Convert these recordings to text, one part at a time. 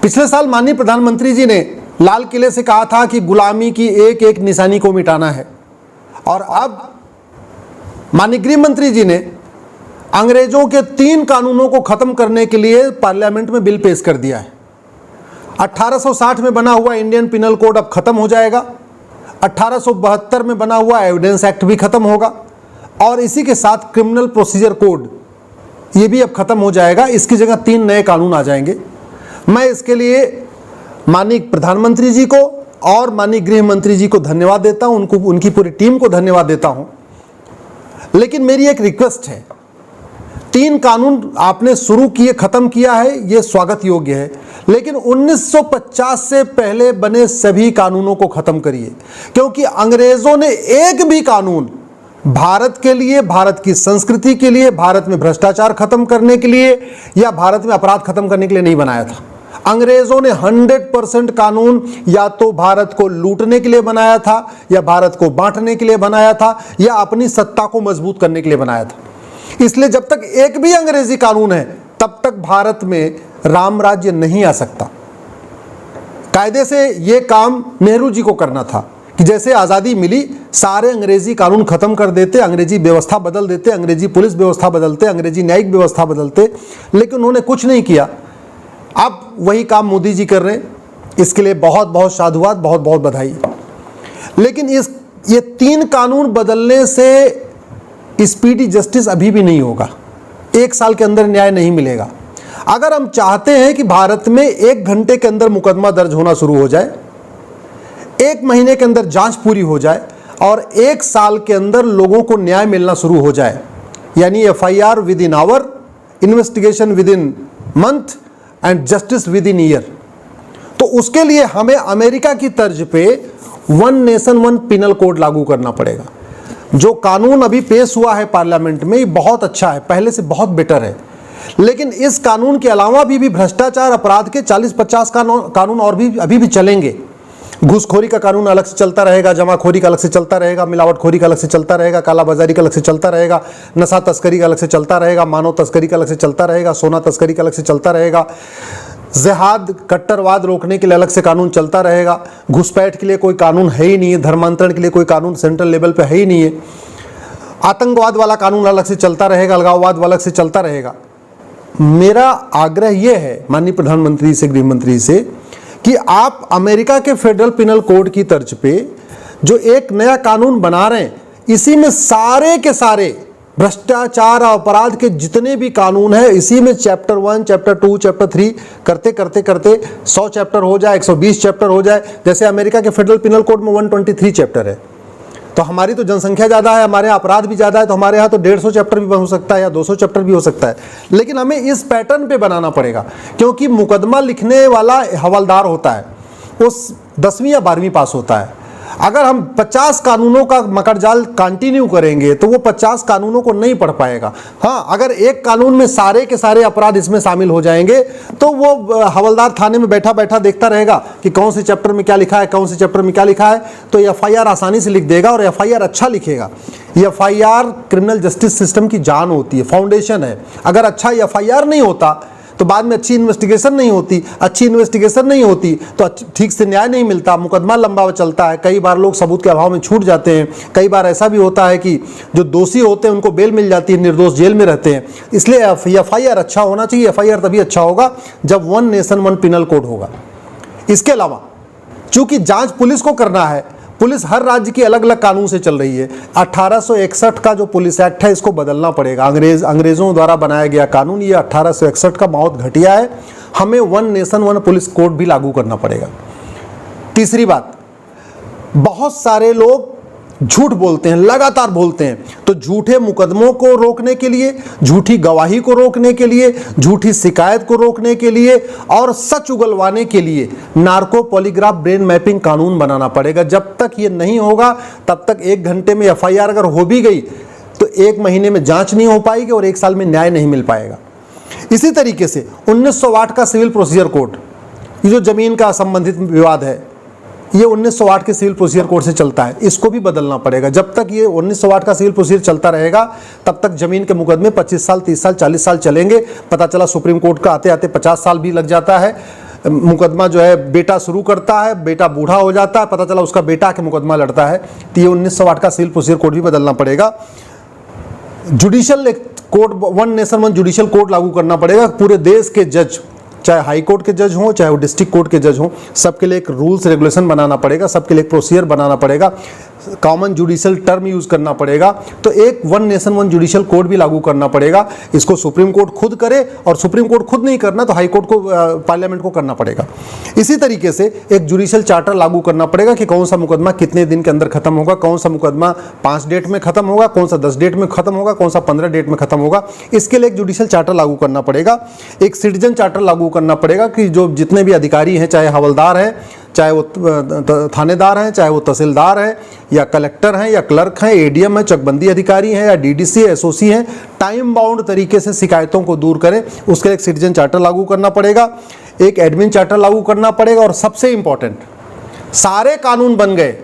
पिछले साल माननीय प्रधानमंत्री जी ने लाल किले से कहा था कि गुलामी की एक एक निशानी को मिटाना है, और अब माननीय गृह मंत्री जी ने अंग्रेजों के 3 कानूनों को खत्म करने के लिए पार्लियामेंट में बिल पेश कर दिया है। 1860 में बना हुआ इंडियन पिनल कोड अब खत्म हो जाएगा, 1872 में बना हुआ एविडेंस एक्ट भी खत्म होगा, और इसी के साथ क्रिमिनल प्रोसीजर कोड ये भी अब खत्म हो जाएगा। इसकी जगह 3 नए कानून आ जाएंगे। मैं इसके लिए माननीय प्रधानमंत्री जी को और माननीय गृह मंत्री जी को धन्यवाद देता हूं, उनकी पूरी टीम को धन्यवाद देता हूं। लेकिन मेरी एक रिक्वेस्ट है, 3 कानून आपने शुरू किए, खत्म किया है, ये स्वागत योग्य है, लेकिन 1950 से पहले बने सभी कानूनों को खत्म करिए, क्योंकि अंग्रेजों ने एक भी कानून भारत के लिए, भारत की संस्कृति के लिए, भारत में भ्रष्टाचार खत्म करने के लिए या भारत में अपराध खत्म करने के लिए नहीं बनाया था। अंग्रेजों ने 100% कानून या तो भारत को लूटने के लिए बनाया था, या भारत को बांटने के लिए बनाया था, या अपनी सत्ता को मजबूत करने के लिए बनाया था। इसलिए जब तक एक भी अंग्रेजी कानून है तब तक भारत में राम राज्य नहीं आ सकता। कायदे से यह काम नेहरू जी को करना था कि जैसे आज़ादी मिली सारे अंग्रेजी कानून खत्म कर देते, अंग्रेजी व्यवस्था बदल देते, अंग्रेजी पुलिस व्यवस्था बदलते, अंग्रेजी न्यायिक व्यवस्था बदलते, लेकिन उन्होंने कुछ नहीं किया। अब वही काम मोदी जी कर रहे हैं, इसके लिए बहुत बहुत साधुवाद, बहुत बहुत बधाई। लेकिन ये 3 कानून बदलने से स्पीडी जस्टिस अभी भी नहीं होगा, 1 साल के अंदर न्याय नहीं मिलेगा। अगर हम चाहते हैं कि भारत में 1 घंटे के अंदर मुकदमा दर्ज होना शुरू हो जाए, 1 महीने के अंदर जांच पूरी हो जाए और 1 साल के अंदर लोगों को न्याय मिलना शुरू हो जाए, यानी FIR within hour, investigation within month and justice within year, तो उसके लिए हमें अमेरिका की तर्ज पे 1 नेशन 1 पिनल कोड लागू करना पड़ेगा। जो कानून अभी पेश हुआ है पार्लियामेंट में, ये बहुत अच्छा है, पहले से बहुत बेटर है, लेकिन इस कानून के अलावा भी भ्रष्टाचार अपराध के 40-50 कानून और भी अभी भी चलेंगे। घूसखोरी का कानून अलग से चलता रहेगा, जमाखोरी का अलग से चलता रहेगा, मिलावटखोरी का अलग से चलता रहेगा, कालाबाजारी का अलग से चलता रहेगा, नशा तस्करी का अलग से चलता रहेगा, मानव तस्करी का अलग से चलता रहेगा, सोना तस्करी का अलग से चलता रहेगा, जिहाद कट्टरवाद रोकने के लिए अलग से कानून चलता रहेगा, घुसपैठ के लिए कोई कानून है ही नहीं है, धर्मांतरण के लिए कोई कानून सेंट्रल लेवल पे है ही नहीं है, आतंकवाद वाला कानून अलग से चलता रहेगा, अलगाववाद अलग से चलता रहेगा। मेरा आग्रह यह है माननीय प्रधानमंत्री से, गृह मंत्री से, कि आप अमेरिका के फेडरल पिनल कोड की तर्ज पे जो एक नया कानून बना रहे हैं, इसी में सारे के सारे भ्रष्टाचार और अपराध के जितने भी कानून हैं, इसी में चैप्टर 1, चैप्टर 2, चैप्टर 3 करते करते करते 100 चैप्टर हो जाए, 120 चैप्टर हो जाए। जैसे अमेरिका के फेडरल पिनल कोड में 123 चैप्टर है, तो हमारी तो जनसंख्या ज़्यादा है, हमारे यहाँ अपराध भी ज़्यादा है, तो हमारे यहाँ तो 150 चैप्टर भी हो सकता है या 200 चैप्टर भी हो सकता है। लेकिन हमें इस पैटर्न पे बनाना पड़ेगा, क्योंकि मुकदमा लिखने वाला हवलदार होता है, उस 10वीं या 12वीं पास होता है। अगर हम 50 कानूनों का मकड़जाल कंटिन्यू करेंगे तो वो 50 कानूनों को नहीं पढ़ पाएगा। हाँ, अगर एक कानून में सारे के सारे अपराध इसमें शामिल हो जाएंगे तो वो हवलदार थाने में बैठा बैठा देखता रहेगा कि कौन से चैप्टर में क्या लिखा है, कौन से चैप्टर में क्या लिखा है, तो FIR आसानी से लिख देगा और FIR अच्छा लिखेगा। FIR क्रिमिनल जस्टिस सिस्टम की जान होती है, फाउंडेशन है। अगर अच्छा FIR नहीं होता तो बाद में अच्छी इन्वेस्टिगेशन नहीं होती, अच्छी इन्वेस्टिगेशन नहीं होती तो ठीक से न्याय नहीं मिलता, मुकदमा लंबा चलता है, कई बार लोग सबूत के अभाव में छूट जाते हैं, कई बार ऐसा भी होता है कि जो दोषी होते हैं उनको बेल मिल जाती है, निर्दोष जेल में रहते हैं। इसलिए FIR अच्छा होना चाहिए। FIR तभी अच्छा होगा जब 1 नेशन 1 पिनल कोड होगा। इसके अलावा चूंकि जांच पुलिस को करना है, पुलिस हर राज्य की अलग अलग कानून से चल रही है। 1861 का जो पुलिस एक्ट है इसको बदलना पड़ेगा। अंग्रेजों द्वारा बनाया गया कानून ये 1861 का बहुत घटिया है, हमें 1 नेशन 1 पुलिस कोड भी लागू करना पड़ेगा। तीसरी बात, बहुत सारे लोग झूठ बोलते हैं, लगातार बोलते हैं, तो झूठे मुकदमों को रोकने के लिए, झूठी गवाही को रोकने के लिए, झूठी शिकायत को रोकने के लिए और सच उगलवाने के लिए नार्को पॉलीग्राफ ब्रेन मैपिंग कानून बनाना पड़ेगा। जब तक ये नहीं होगा तब तक 1 घंटे में FIR अगर हो भी गई तो 1 महीने में जांच नहीं हो पाएगी और 1 साल में न्याय नहीं मिल पाएगा। इसी तरीके से 1908 का सिविल प्रोसीजर कोड, ये जो जमीन का संबंधित विवाद है, ये 1908 के सिविल प्रोसीजर कोड से चलता है, इसको भी बदलना पड़ेगा। जब तक ये 1908 का सिविल प्रोसीजर चलता रहेगा तब तक जमीन के मुकदमे 25 साल, 30 साल, 40 साल चलेंगे। पता चला सुप्रीम कोर्ट का आते आते 50 साल भी लग जाता है। मुकदमा जो है बेटा शुरू करता है, बेटा बूढ़ा हो जाता है, पता चला उसका बेटा के मुकदमा लड़ता है, तो ये 1908 का सिविल प्रोसीजर कोड भी बदलना पड़ेगा। Judicial code, one nation one judicial code लागू करना पड़ेगा। पूरे देश के जज, चाहे हाई कोर्ट के जज हों चाहे वो डिस्ट्रिक्ट कोर्ट के जज हों, सबके लिए एक रूल्स रेगुलेशन बनाना पड़ेगा, सबके लिए एक प्रोसीजर बनाना पड़ेगा, कॉमन जुडिशियल टर्म यूज़ करना पड़ेगा। तो एक one nation one judicial code भी लागू करना पड़ेगा। इसको सुप्रीम कोर्ट खुद करे, और सुप्रीम कोर्ट खुद नहीं करना तो हाई कोर्ट को, पार्लियामेंट को करना पड़ेगा। इसी तरीके से एक जुडिशियल चार्टर लागू करना पड़ेगा कि कौन सा मुकदमा कितने दिन के अंदर खत्म होगा, कौन सा मुकदमा 5 डेट में खत्म होगा, कौन सा 10 डेट में खत्म होगा, कौन सा 15 डेट में खत्म होगा। इसके लिए एक जुडिशियल चार्टर लागू करना पड़ेगा। एक सिटीजन चार्टर लागू करना पड़ेगा कि जो जितने भी अधिकारी हैं, चाहे हवलदार हैं, चाहे वो थानेदार हैं, चाहे वो तहसीलदार हैं या कलेक्टर हैं या क्लर्क हैं, एडीएम हैं, चकबंदी अधिकारी हैं या डीडीसी, एसओसी हैं, टाइम बाउंड तरीके से शिकायतों को दूर करें, उसके लिए एक सिटीजन चार्टर लागू करना पड़ेगा। एक एडमिन चार्टर लागू करना पड़ेगा। और सबसे इंपॉर्टेंट, सारे कानून बन गए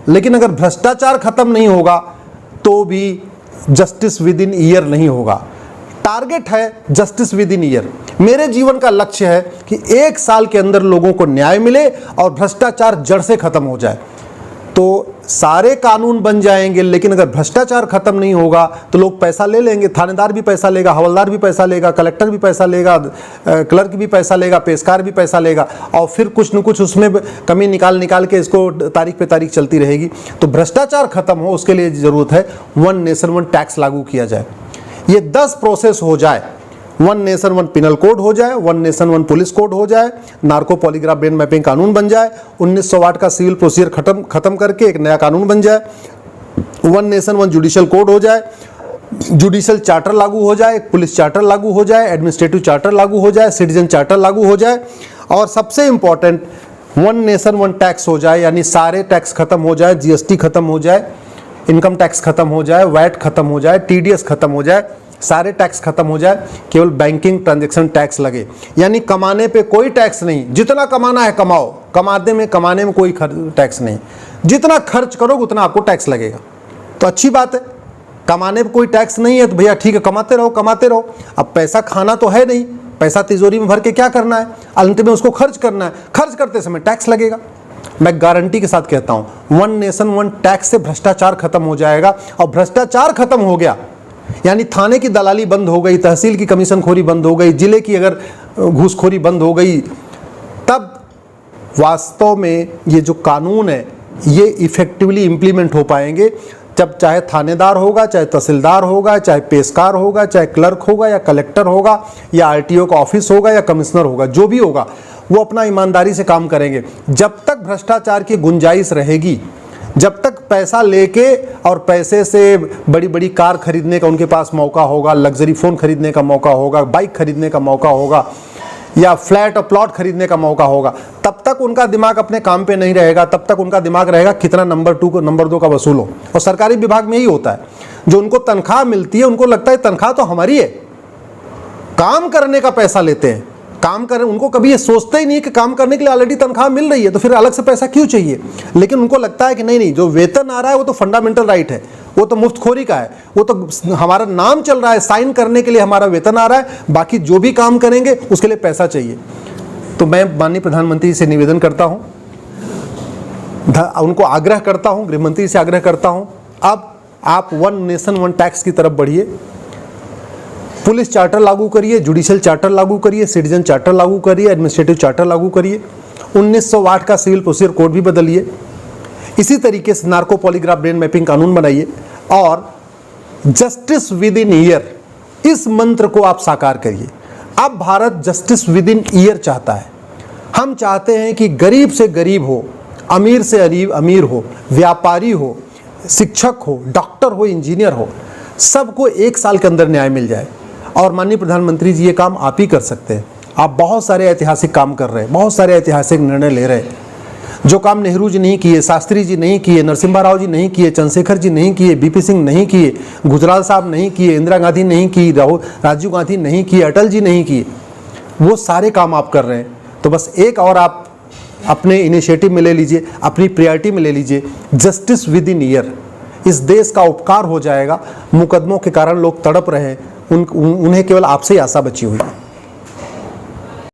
लेकिन अगर भ्रष्टाचार खत्म नहीं होगा तो भी जस्टिस विद इन ईयर नहीं होगा। टारगेट है जस्टिस विद इन ईयर। मेरे जीवन का लक्ष्य है कि 1 साल के अंदर लोगों को न्याय मिले और भ्रष्टाचार जड़ से खत्म हो जाए। तो सारे कानून बन जाएंगे लेकिन अगर भ्रष्टाचार खत्म नहीं होगा तो लोग पैसा ले लेंगे। थानेदार भी पैसा लेगा, हवलदार भी पैसा लेगा, कलेक्टर भी पैसा लेगा, क्लर्क भी पैसा लेगा, पेशकार भी पैसा लेगा, और फिर कुछ न कुछ उसमें कमी निकाल के इसको तारीख पे तारीख चलती रहेगी। तो भ्रष्टाचार खत्म हो उसके लिए ज़रूरत है वन नेशन वन टैक्स लागू किया जाए। ये 10 प्रोसेस हो जाए, one nation one penal code हो जाए, one nation one police code हो जाए, नार्को पॉलीग्राफ ब्रेन मैपिंग कानून बन जाए, 1908 का सिविल प्रोसीजर खत्म करके एक नया कानून बन जाए, one nation one judicial code हो जाए, जुडिशियल चार्टर लागू हो जाए, पुलिस चार्टर लागू हो जाए, एडमिनिस्ट्रेटिव चार्टर लागू हो जाए, सिटीजन चार्टर लागू हो जाए, और सबसे important one nation one tax हो जाए, यानी सारे टैक्स खत्म हो जाए, जीएसटी खत्म हो जाए, इनकम टैक्स खत्म हो जाए, वैट खत्म हो जाए, टीडीएस खत्म हो जाए, सारे टैक्स खत्म हो जाए, केवल बैंकिंग ट्रांजैक्शन टैक्स लगे। यानी कमाने पे कोई टैक्स नहीं, जितना कमाना है कमाओ, कमाने में कोई टैक्स नहीं, जितना खर्च करोगे उतना आपको टैक्स लगेगा। तो अच्छी बात है, कमाने पे कोई टैक्स नहीं है तो भैया ठीक है, कमाते रहो। अब पैसा खाना तो है नहीं, पैसा तिजोरी में भर के क्या करना है, अंत में उसको खर्च करना है, खर्च करते समय टैक्स लगेगा। मैं गारंटी के साथ कहता हूं वन नेशन वन टैक्स से भ्रष्टाचार खत्म हो जाएगा। और भ्रष्टाचार खत्म हो गया यानी थाने की दलाली बंद हो गई, तहसील की कमीशनखोरी बंद हो गई, जिले की अगर घूसखोरी बंद हो गई, तब वास्तव में ये जो कानून है ये इफेक्टिवली इम्प्लीमेंट हो पाएंगे। जब चाहे थानेदार होगा, चाहे तहसीलदार होगा, चाहे पेशकार होगा, चाहे क्लर्क होगा या कलेक्टर होगा या आरटीओ का ऑफिस होगा या कमिश्नर होगा, जो भी होगा वो अपना ईमानदारी से काम करेंगे। जब तक भ्रष्टाचार की गुंजाइश रहेगी, जब तक पैसा लेके और पैसे से बड़ी बड़ी कार खरीदने का उनके पास मौका होगा, लग्जरी फ़ोन खरीदने का मौका होगा, बाइक खरीदने का मौका होगा या फ्लैट और प्लॉट खरीदने का मौका होगा, तब तक उनका दिमाग अपने काम पे नहीं रहेगा। तब तक उनका दिमाग रहेगा कितना नंबर 2 का वसूल हो। और सरकारी विभाग में यही होता है, जो उनको तनख्वाह मिलती है उनको लगता है तनख्वाह तो हमारी है, काम करने का पैसा लेते हैं, काम करें। उनको कभी ये सोचते ही नहीं कि काम करने के लिए ऑलरेडी तनख्वाह मिल रही है तो फिर अलग से पैसा क्यों चाहिए। लेकिन उनको लगता है कि नहीं, जो वेतन आ रहा है वो तो फंडामेंटल राइट है, वो तो मुफ्तखोरी का है, वो तो हमारा नाम चल रहा है, साइन करने के लिए हमारा वेतन आ रहा है, बाकी जो भी काम करेंगे उसके लिए पैसा चाहिए। तो मैं माननीय प्रधानमंत्री से निवेदन करता हूँ, उनको आग्रह करता हूँ, गृह मंत्री से आग्रह करता हूँ, अब आप वन नेशन वन टैक्स की तरफ बढ़िए, पुलिस चार्टर लागू करिए, जुडिशियल चार्टर लागू करिए, सिटीजन चार्टर लागू करिए, एडमिनिस्ट्रेटिव चार्टर लागू करिए, 1908 का सिविल प्रोसीजर कोड भी बदलिए, इसी तरीके से नार्को पॉलीग्राफ ब्रेन मैपिंग कानून बनाइए और जस्टिस विद इन ईयर, इस मंत्र को आप साकार करिए। अब Bharat justice within year चाहता है। हम चाहते हैं कि गरीब से गरीब हो, अमीर से अमीर हो, व्यापारी हो, शिक्षक हो, डॉक्टर हो, इंजीनियर हो, सबको 1 साल के अंदर न्याय मिल जाए। और माननीय प्रधानमंत्री जी ये काम आप ही कर सकते हैं। आप बहुत सारे ऐतिहासिक काम कर रहे हैं, बहुत सारे ऐतिहासिक निर्णय ले रहे हैं। जो काम नेहरू जी नहीं किए, शास्त्री जी नहीं किए, नरसिम्हा राव जी नहीं किए, चंद्रशेखर जी नहीं किए, बीपी सिंह नहीं किए, गुजराल साहब नहीं किए, इंदिरा गांधी नहीं की, राजीव गांधी नहीं किए, अटल जी नहीं किए, वो सारे काम आप कर रहे हैं। तो बस एक और आप अपने इनिशिएटिव में ले लीजिए, अपनी प्रायोरिटी में ले लीजिए, जस्टिस विद इन ईयर। इस देश का उपकार हो जाएगा। मुकदमों के कारण लोग तड़प रहे हैं, उन्हें केवल आपसे ही आशा बची हुई है।